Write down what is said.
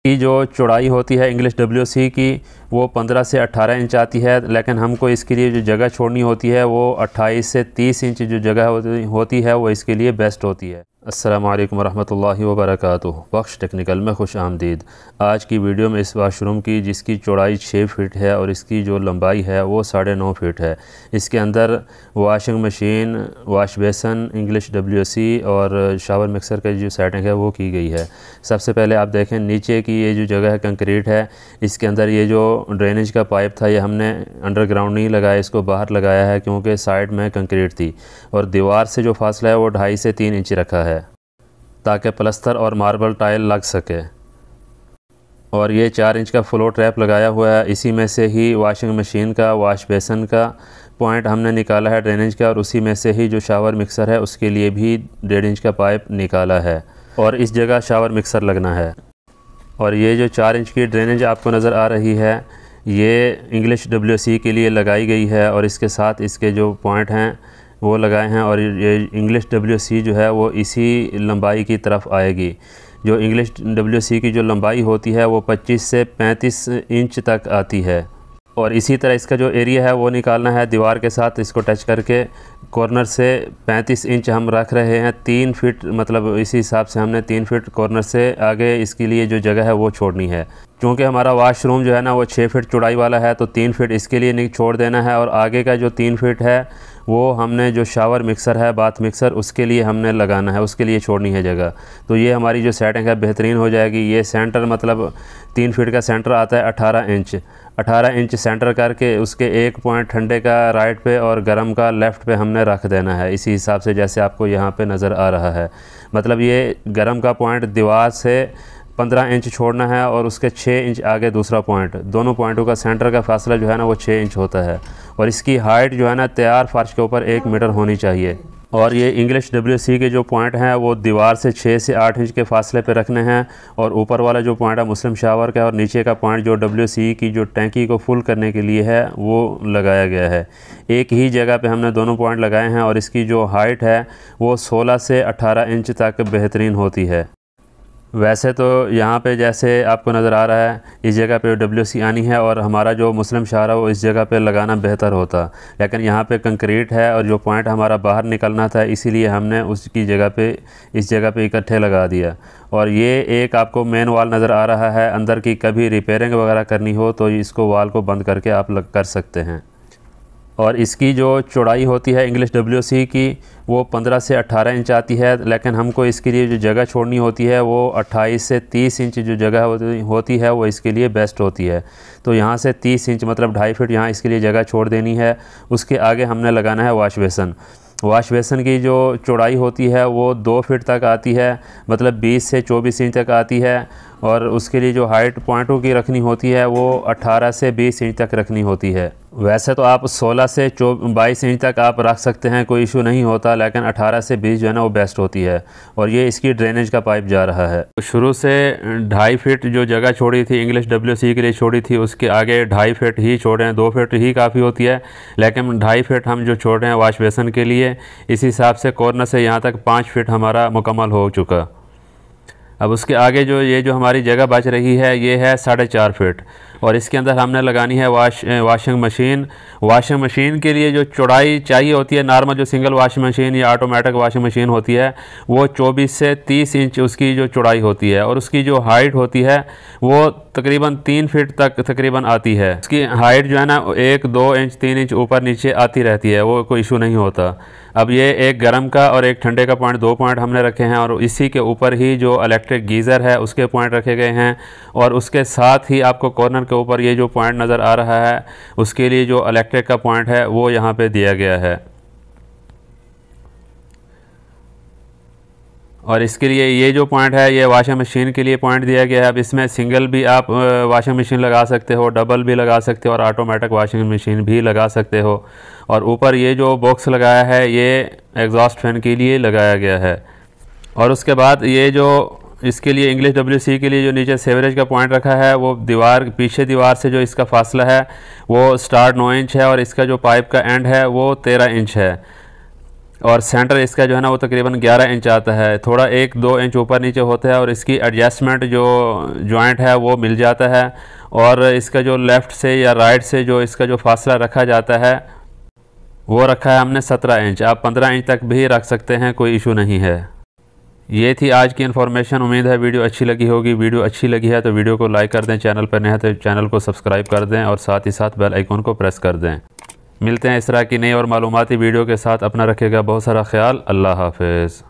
की जो चौड़ाई होती है इंग्लिश WC की वो 15 से 18 इंच आती है, लेकिन हमको इसके लिए जो जगह छोड़नी होती है वो 28 से 30 इंच जो जगह होती है वो इसके लिए बेस्ट होती है। अस्सलामु अलैकुम वरहमतुल्लाहि वबरकातुहू। बख्श टेक्निकल में खुश आमदीद। आज की वीडियो में इस वाशरूम की जिसकी चौड़ाई 6 फीट है और इसकी जो लंबाई है वो 9.5 फीट है। इसके अंदर washing machine, wash basin, English WC और शावर मिक्सर का जो सेटिंग है वो की गई है। सबसे पहले आप देखें नीचे की ये जो जगह है कंक्रीट है, इसके अंदर ये जो ड्रेनेज का पाइप था ये हमने अंडरग्राउंड नहीं लगाया, इसको बाहर लगाया है क्योंकि साइड में कंक्रीट थी। और दीवार से जो फासला है वो 2.5 से 3 इंच रखा है ताकि प्लस्तर और मार्बल टाइल लग सके। और ये 4 इंच का फ्लो ट्रैप लगाया हुआ है। इसी में से ही वॉशिंग मशीन का, वॉश बेसन का पॉइंट हमने निकाला है ड्रेनेज का, और उसी में से ही जो शावर मिक्सर है उसके लिए भी 1.5 इंच का पाइप निकाला है और इस जगह शावर मिक्सर लगना है। और ये जो 4 इंच की ड्रेनेज आपको नज़र आ रही है ये इंग्लिश WC के लिए लगाई गई है और इसके साथ इसके जो पॉइंट हैं वो लगाए हैं। और ये इंग्लिश WC जो है वो इसी लंबाई की तरफ आएगी। जो इंग्लिश WC की जो लंबाई होती है वो 25 से 35 इंच तक आती है। और इसी तरह इसका जो एरिया है वो निकालना है दीवार के साथ इसको टच करके। कॉर्नर से 35 इंच हम रख रहे हैं, 3 फीट मतलब इसी हिसाब से हमने 3 फीट कॉर्नर से आगे इसके लिए जो जगह है वो छोड़नी है। क्योंकि हमारा वाशरूम जो है ना वो 6 फीट चौड़ाई वाला है तो 3 फीट इसके लिए नहीं छोड़ देना है। और आगे का जो 3 फीट है वो हमने जो शावर मिक्सर है, बाथ मिक्सर, उसके लिए हमने लगाना है, उसके लिए छोड़नी है जगह। तो ये हमारी जो सेटिंग है बेहतरीन हो जाएगी। ये सेंटर मतलब 3 फीट का सेंटर आता है 18 इंच। 18 इंच सेंटर करके उसके एक पॉइंट ठंडे का राइट पे और गर्म का लेफ़्ट पे हमने रख देना है, इसी हिसाब से जैसे आपको यहाँ पे नज़र आ रहा है। मतलब ये गर्म का पॉइंट दीवार से 15 इंच छोड़ना है और उसके 6 इंच आगे दूसरा पॉइंट। दोनों पॉइंटों का सेंटर का फासला जो है ना वो 6 इंच होता है। और इसकी हाइट जो है ना तैयार फर्श के ऊपर 1 मीटर होनी चाहिए। और ये इंग्लिश WC के जो पॉइंट हैं वो दीवार से 6 से 8 इंच के फासले पे रखने हैं। और ऊपर वाला जो पॉइंट है मुस्लिम शावर का, और नीचे का पॉइंट जो WC की जो टैंकी को फुल करने के लिए है वो लगाया गया है। एक ही जगह पे हमने दोनों पॉइंट लगाए हैं और इसकी जो हाइट है वो 16 से 18 इंच तक बेहतरीन होती है। वैसे तो यहाँ पे जैसे आपको नज़र आ रहा है इस जगह पे WC आनी है और हमारा जो मुस्लिम शावर है वो इस जगह पे लगाना बेहतर होता, लेकिन यहाँ पे कंक्रीट है और जो पॉइंट हमारा बाहर निकलना था इसीलिए हमने उसकी जगह पे इस जगह पे इकट्ठे लगा दिया। और ये एक आपको मेन वाल नज़र आ रहा है, अंदर की कभी रिपेयरिंग वगैरह करनी हो तो इसको वाल को बंद करके आप कर सकते हैं। और इसकी जो चौड़ाई होती है इंग्लिश WC की वो 15 से 18 इंच आती है, लेकिन हमको इसके लिए जो जगह छोड़नी होती है वो 28 से 30 इंच जो जगह होती है वो इसके लिए बेस्ट होती है। तो यहाँ से 30 इंच मतलब 2.5 फीट यहाँ इसके लिए जगह छोड़ देनी है। उसके आगे हमने लगाना है वॉश बेसन। वॉश बेसन की जो चौड़ाई होती है वो 2 फीट तक आती है, मतलब 20 से 24 इंच तक आती है। और उसके लिए जो हाइट पॉइंटों की रखनी होती है वो 18 से 20 इंच तक रखनी होती है। वैसे तो आप 16 से 22 इंच तक आप रख सकते हैं, कोई इशू नहीं होता, लेकिन 18 से 20 जो है ना वो बेस्ट होती है। और ये इसकी ड्रेनेज का पाइप जा रहा है। तो शुरू से 2.5 फीट जो जगह छोड़ी थी इंग्लिश WC के लिए छोड़ी थी उसके आगे 2.5 फीट ही छोड़े हैं। 2 फीट ही काफ़ी होती है, लेकिन 2.5 फीट हम जो छोड़ रहे हैं वॉश बेसन के लिए, इस हिसाब से कॉर्नर से यहाँ तक 5 फीट हमारा मुकम्मल हो चुका। अब उसके आगे जो ये जो हमारी जगह बच रही है ये है 4.5 फीट और इसके अंदर हमने लगानी है वॉशिंग मशीन। वॉशिंग मशीन के लिए जो चौड़ाई चाहिए होती है, नॉर्मल जो सिंगल वॉशिंग मशीन या ऑटोमेटिक वॉशिंग मशीन होती है वो 24 से 30 इंच उसकी जो चौड़ाई होती है। और उसकी जो हाइट होती है वो तकरीबन 3 फीट तक तकरीबन आती है। उसकी हाइट जो है ना 1, 2 इंच, 3 इंच ऊपर नीचे आती रहती है, वो कोई इशू नहीं होता। अब ये एक गर्म का और एक ठंडे का पॉइंट, 2 पॉइंट हमने रखे हैं और इसी के ऊपर ही जो इलेक्ट्रिक गीज़र है उसके पॉइंट रखे गए हैं। और उसके साथ ही आपको कॉर्नर के ऊपर ये जो पॉइंट नज़र आ रहा है उसके लिए जो इलेक्ट्रिक का पॉइंट है वो यहाँ पे दिया गया है। और इसके लिए ये जो पॉइंट है ये वॉशिंग मशीन के लिए पॉइंट दिया गया है। अब इसमें सिंगल भी आप वॉशिंग मशीन लगा सकते हो, डबल भी लगा सकते हो और ऑटोमेटिक वॉशिंग मशीन भी लगा सकते हो। और ऊपर ये जो बॉक्स लगाया है ये एग्जॉस्ट फैन के लिए लगाया गया है। और उसके बाद ये जो इसके लिए इंग्लिश WC के लिए जो नीचे सेवरेज का पॉइंट रखा है वो पीछे दीवार से जो इसका फासला है वो स्टार्ट 9 इंच है और इसका जो पाइप का एंड है वो 13 इंच है। और सेंटर इसका जो है ना वो तकरीबन 11 इंच आता है, थोड़ा 1-2 इंच ऊपर नीचे होता है और इसकी एडजस्टमेंट जो जॉइंट है वो मिल जाता है। और इसका जो लेफ़्ट से या राइट से जो इसका जो फासला रखा जाता है वो रखा है हमने 17 इंच। आप 15 इंच तक भी रख सकते हैं, कोई इशू नहीं है। ये थी आज की इन्फॉर्मेशन। उम्मीद है वीडियो अच्छी लगी होगी। वीडियो अच्छी लगी है तो वीडियो को लाइक कर दें, चैनल पर नए हैं तो चैनल को सब्सक्राइब कर दें और साथ ही साथ बेल आइकन को प्रेस कर दें। मिलते हैं इस तरह की नई और मालूमाती वीडियो के साथ। अपना रखिएगा बहुत सारा ख्याल। अल्लाह हाफ़िज़।